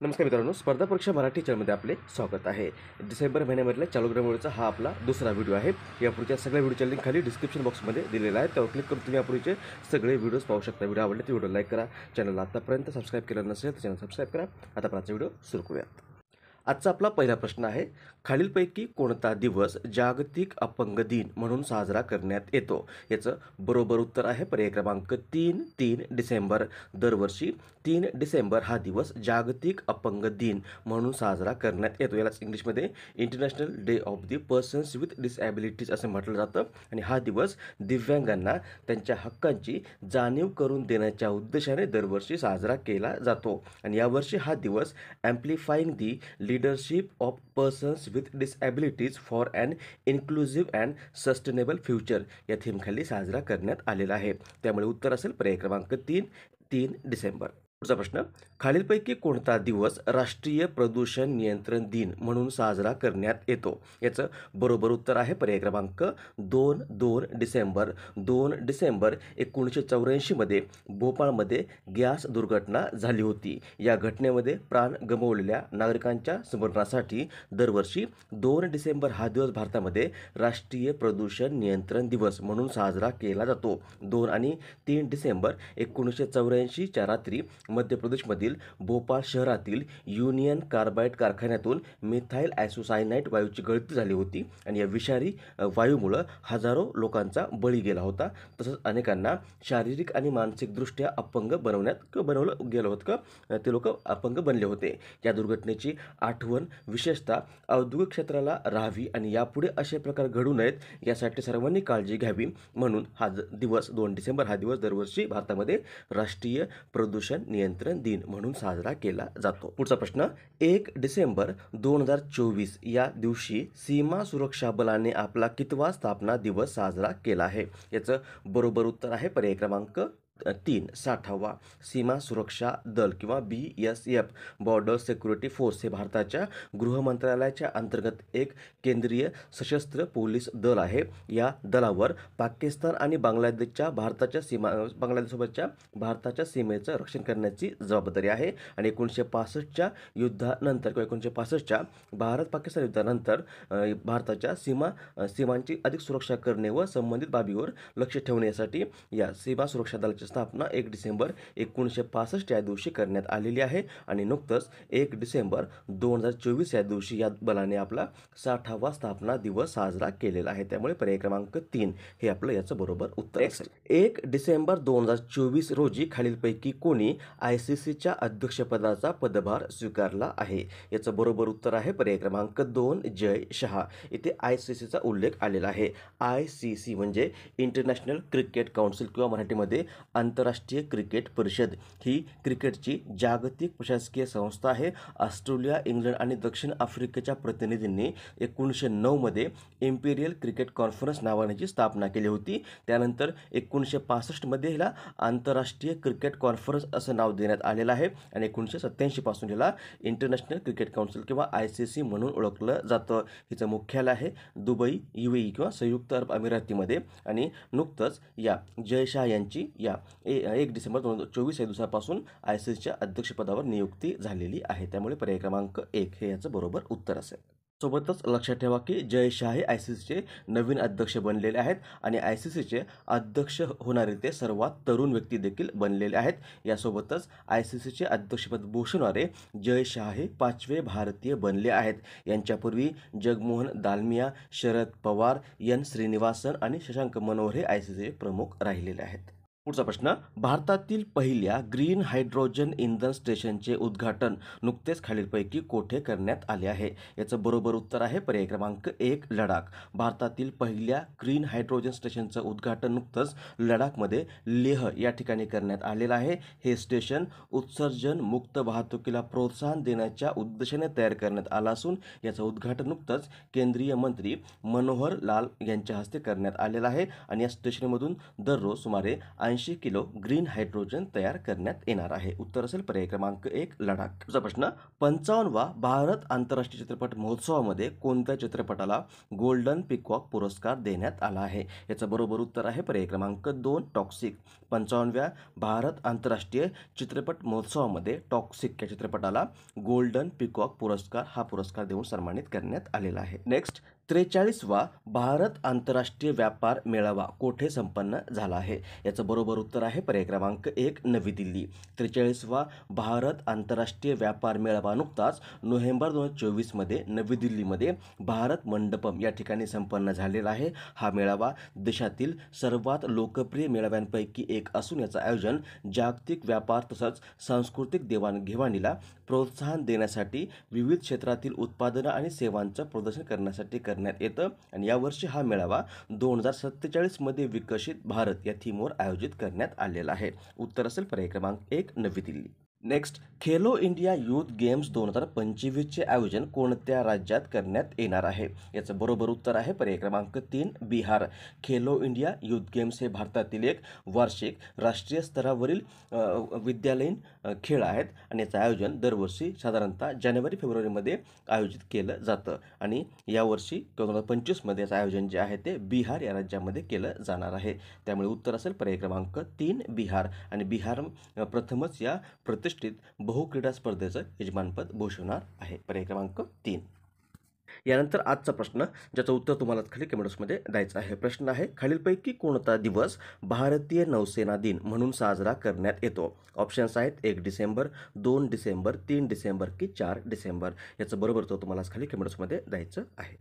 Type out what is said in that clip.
नमस्कार मित्रांनो, स्पर्धा परीक्षा मराठी चॅनलमध्ये आपले स्वागत आहे. डिसेंबर महिन्यामधल्या चालू घडामोडीचा हा आपला दुसरा व्हिडिओ आहे. यापूर्वीच्या सगळ्या व्हिडिओच्या लिंक खाली डिस्क्रिप्शन बॉक्समध्ये दिलेला आहे. त्यावर क्लिक करून तुम्ही यापूर्वीचे सगळे व्हिडिओज पाहू शकता. व्हिडिओ आवडले तर व्हिडिओ लाईक करा. चॅनलला आतापर्यंत सबस्क्राईब केलं नसेल तर चॅनल सबस्क्राईब करा. आता आजचा व्हिडिओ सुरू करूयात. आजचा आपला पहिला प्रश्न आहे, खालीलपैकी कोणता दिवस जागतिक अपंग दिन म्हणून साजरा करण्यात येतो? याचं बरोबर उत्तर आहे पर्याय क्रमांक 3 डिसेंबर. दरवर्षी 3 डिसेंबर हा दिवस जागतिक अपंग दिन म्हणून साजरा करण्यात येतो. यालाच इंग्लिशमध्ये international day of the persons with disabilities असं म्हटलं जातं. आणि हा दिवस दिव्यांगांना त्यांच्या हक्कांची जाणीव करून देण्याच्या उद्देशाने दरवर्षी साजरा केला जातो. आणि यावर्षी हा दिवस amplifying the leadership of persons with disabilities for an inclusive and sustainable future या थीमखाली साजरा करण्यात आलेला आहे. त्यामुळे उत्तर असेल पर्याय क्रमांक 3 डिसेंबर. पुढचा प्रश्न, खालीलपैकी कोणता दिवस राष्ट्रीय प्रदूषण नियंत्रण दिन म्हणून साजरा करण्यात येतो? याचं बरोबर उत्तर आहे पर्याय क्रमांक 2 डिसेंबर. 2 डिसेंबर 1984 मध्ये भोपाळमध्ये गॅस दुर्घटना झाली होती. या घटनेमध्ये प्राण गमावलेल्या नागरिकांच्या स्मरणासाठी दरवर्षी 2 डिसेंबर हा दिवस भारतामध्ये राष्ट्रीय प्रदूषण नियंत्रण दिवस म्हणून साजरा केला जातो. 2 आणि 3 डिसेंबर 1984च्या रात्री मध्य प्रदेशमधील भोपाळ शहरातील युनियन कार्बाइड कारखान्यातून मिथाइल आयसोसायनाइड वायूची गळती झाली होती. आणि या विषारी वायूमुळं हजारो लोकांचा बळी गेला होता. तसंच अनेकांना शारीरिक आणि मानसिकदृष्ट्या अपंग बनवलं गेलं होतं का ते लोक अपंग बनले होते. या दुर्घटनेची आठवण विशेषतः औद्योगिक क्षेत्राला राहावी आणि यापुढे असे प्रकार घडू नयेत यासाठी सर्वांनी काळजी घ्यावी म्हणून हा दिवस 2 डिसेंबर हा दिवस दरवर्षी भारतामध्ये राष्ट्रीय प्रदूषण नियंत्रण दिन म्हणून साजरा केला जातो. पुढचा प्रश्न, 1 डिसेंबर 2024 या दिवशी सीमा सुरक्षा बलाने आपला कितवा स्थापना दिवस साजरा केला आहे? याचं बरोबर उत्तर आहे पर्याय क्रमांक 3 60वा. सीमा सुरक्षा दल किंवा BSF बॉर्डर सिक्युरिटी फोर्स हे भारताच्या गृह मंत्रालयाच्या अंतर्गत एक केंद्रीय सशस्त्र पोलीस दल आहे. या दलावर पाकिस्तान आणि बांगलादेशसोबतच्या भारताच्या सीमेचं रक्षण करण्याची जबाबदारी आहे. आणि 1965च्या युद्धानंतर किंवा 1965च्या भारत पाकिस्तान युद्धानंतर भारताच्या सीमांची अधिक सुरक्षा करणे व संबंधित बाबीवर लक्ष ठेवण्यासाठी या सीमा सुरक्षा दलाची स्थापना 1 डिसेंबर 1965 या दिवशी करण्यात आलेली आहे. आणि नुकतंच 1 डिसेंबर 2024 या दिवशी या बलाने आपला 60वा स्थापना दिवस साजरा केलेला आहे. त्यामुळे पर्याय क्रमांक 3 हे आपलं याचं बरोबर उत्तर असेल. 1 डिसेंबर 2024 रोजी खालीलपैकी कोणी ICCच्या अध्यक्षपदाचा पदभार स्वीकारला आहे? याचं बरोबर उत्तर आहे पर्याय क्रमांक 2 जय शहा. इथे ICCचा उल्लेख आलेला आहे. ICC म्हणजे इंटरनॅशनल क्रिकेट काउन्सिल किंवा मराठीमध्ये आंतरराष्ट्रीय क्रिकेट परिषद. ही क्रिकेटची जागतिक प्रशासकीय संस्था आहे. ऑस्ट्रेलिया, इंग्लंड आणि दक्षिण आफ्रिकेच्या प्रतिनिधींनी 1909 मध्ये इम्पिरियल क्रिकेट कॉन्फरन्स नावाने स्थापना केली होती. त्यानंतर 1965 मध्ये हिला आंतरराष्ट्रीय क्रिकेट कॉन्फरन्स असं नाव देण्यात आलेलं आहे. आणि 1987 पासून हिला इंटरनॅशनल क्रिकेट काउन्सिल किंवा ICC म्हणून ओळखलं जातं. हिचं मुख्यालय आहे दुबई UAE किंवा संयुक्त अरब अमिरातीमध्ये. आणि नुकतंच या जय शाह यांची या 1 डिसेंबर 2024 या दिवसापासून ICCच्या अध्यक्षपदावर नियुक्ती झालेली आहे. त्यामुळे पर्याय क्रमांक 1 हे याचं बरोबर उत्तर असेल. सोबतच लक्षात ठेवा की जय शाह हे ICCचे नवीन अध्यक्ष बनलेले आहेत. आणि ICCचे अध्यक्ष होणारे ते सर्वात तरुण व्यक्ती देखील बनलेले आहेत. यासोबतच ICCचे अध्यक्षपद भूषवणारे जय शाह हे 5वे भारतीय बनले आहेत. यांच्यापूर्वी जगमोहन दालमिया, शरद पवार, N श्रीनिवासन आणि शशांक मनोहर हे ICCचे प्रमुख राहिलेले आहेत. पुढचा प्रश्न, भारतातील पहिल्या ग्रीन हायड्रोजन इंधन स्टेशनचे उद्घाटन नुकतेच खालीलपैकी कोठे करण्यात आले आहे? याचं बरोबर उत्तर आहे पर्याय क्रमांक 1 लडाख. भारतातील पहिल्या ग्रीन हायड्रोजन स्टेशनचं उद्घाटन नुकतंच लडाखमध्ये लेह या ठिकाणी करण्यात आलेलं आहे. हे स्टेशन उत्सर्जन मुक्त वाहतुकीला प्रोत्साहन देण्याच्या उद्देशाने तयार करण्यात आलं असून याचं उद्घाटन नुकतंच केंद्रीय मंत्री मनोहर लाल यांच्या हस्ते करण्यात आलेलं आहे. आणि या स्टेशनमधून दररोज सुमारे 80 किलो ग्रीन हायड्रोजन तयार करण्यात येणार आहे. उत्तर असेल पर्याय क्रमांक 1 लडाख. पुढचा प्रश्न 55वा भारत आंतरराष्ट्रीय चित्रपट महोत्सवामध्ये कोणत्या चित्रपटाला गोल्डन पिकॉक पुरस्कार देण्यात आला आहे? याचं बरोबर उत्तर आहे पर्याय क्रमांक 2 टॉक्सिक. 55व्या भारत आंतरराष्ट्रीय चित्रपट महोत्सवामध्ये टॉक्सिक या चित्रपटाला गोल्डन पिकॉक पुरस्कार हा पुरस्कार देऊन सन्मानित करण्यात आलेला आहे. नेक्स्ट 43वा भारत आंतरराष्ट्रीय व्यापार मेळावा कोठे संपन्न झाला आहे? याचं बरोबर उत्तर आहे पर्याय क्रमांक 1 नवी दिल्ली. 43वा भारत आंतरराष्ट्रीय व्यापार मेळावा नुकताच नोव्हेंबर 2024मध्ये नवी दिल्लीमध्ये भारत मंडपम या ठिकाणी संपन्न झालेला आहे. हा मेळावा देशातील सर्वात लोकप्रिय मेळाव्यांपैकी एक असून याचं आयोजन जागतिक व्यापार तसंच सांस्कृतिक देवाणघेवाणीला प्रोत्साहन देण्यासाठी विविध क्षेत्रातील उत्पादनं आणि सेवांचं प्रदर्शन करण्यासाठी करण्यात येतं आणि यावर्षी हा मेळावा 2047मध्ये विकसित भारत या थीमवर आयोजित करण्यात आलेला आहे. उत्तर असेल पर्याय क्रमांक 1 नवी Delhi. Next Khelo India youth games 2025चे आयोजन कोणत्या राज्यात करण्यात येणार आहे? याचं बरोबर उत्तर आहे पर्याय क्रमांक 3 Bihar. Khelo India youth games हे भारतातील एक वार्षिक राष्ट्रीय स्तरावरील विद्यालयीन खेळ आहेत आणि याचं आयोजन दरवर्षी साधारणतः जानेवारी-फेब्रुवारीमध्ये आयोजित केलं जातं आणि यावर्षी 2025मध्ये याचं आयोजन जे आहे ते बिहार या राज्यामध्ये केलं जाणार आहे. त्यामुळे उत्तर असेल पर्याय क्रमांक 3 बिहार आणि बिहार प्रथमच या प्रतिष्ठित बहुक्रीडा स्पर्धेचं यजमानपद भूषवणार आहे. पर्याय क्रमांक 3. यानंतर आजचा प्रश्न ज्याचं उत्तर तुम्हाला खाली कमेंट्समध्ये द्यायचं आहे. प्रश्न आहे खालीलपैकी कोणता दिवस भारतीय नौसेना दिन म्हणून साजरा करण्यात येतो? ऑप्शन्स आहेत 1 डिसेंबर, 2 डिसेंबर, 3 डिसेंबर की 4 डिसेंबर. याचं बरोबर उत्तर तुम्हाला खाली कमेंट्समध्ये द्यायचं आहे.